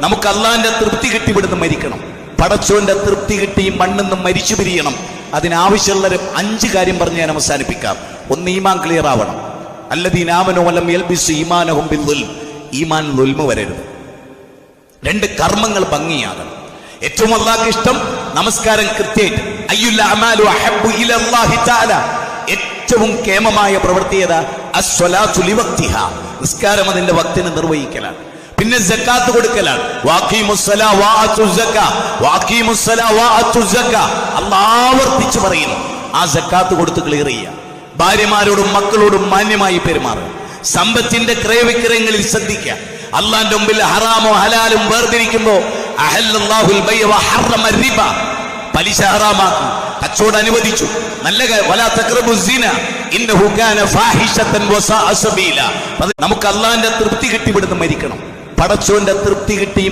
നമുക്ക് അള്ളാന്റെ തൃപ്തി കിട്ടി ഇവിടുന്ന് മരിക്കണം. പടച്ചോന്റെ തൃപ്തി കിട്ടി മണ്ണെന്ന് മരിച്ചു പിരിയണം. അതിനാവശ്യമുള്ള 5 കാര്യം പറഞ്ഞ് ഞാൻ അവസാനിപ്പിക്കാം. ഒന്ന്, ഈമാൻ ക്ലിയർ ആവണം. അല്ലദീന ആമനൂ വലം യൽബിസു ഈമാനഹും ബിദ്ദുൽം, ഈമാൻ ദുൽമ വരരുത്. 2, കർമ്മങ്ങൾ ഭംഗിയാകണം. ഏറ്റവും അല്ലാഹുവിന് ഇഷ്ടം നമസ്കാരം കൃത്യമായിട്ട്. അയ്യുൽ അമാലു അഹബ്ബു ഇലല്ലാഹി തആല, ഏറ്റവും കേമമായ പ്രവൃത്തി ഏതാ? അസ്സലാത്തു ലിവഖ്തിഹാ, നിസ്കാരം അതിന്റെ വക്തിന് നിർവഹിക്കലാണ്. പിന്നെ സക്കാത്ത് കൊടുക്കലാണ്. വാഖീമുസ്സലാ വആത്തുസ്സക്കാ, വാഖീമുസ്സലാ വആത്തുസ്സക്കാ, അല്ലാഹു ആവർത്തിച്ചു പറയുന്നു. ആ സക്കാത്ത് കൊടുത്ത് ക്ലിയർ ചെയ്യുക. ഭാര്യമാരോടും മക്കളോടും മാന്യമായി പെരുമാറുക. സമ്പത്തിന്റെ ക്രയവിക്രയങ്ങളിൽ ശ്രദ്ധിക്കുക. അള്ളാന്റെ മുമ്പിൽ ഹറാമോ ഹലാലും വേർതിരിക്കുമ്പോ അഹല്ലല്ലാഹുൽ ബൈഅ വഹറമ റിബ, പലിശ ഹറാമാക്കി, കച്ചവടം അനുവദിച്ചു. നല്ല വലാ തഖ്റബു സിന ഇന്നഹു കാന ഫാഹിശതൻ വസാഅ സബീല. നമുക്ക് അള്ളാന്റെ തൃപ്തി കിട്ടി ഇവിടുന്ന് മരിക്കണം. പടച്ചോന്റെ തൃപ്തി കിട്ടി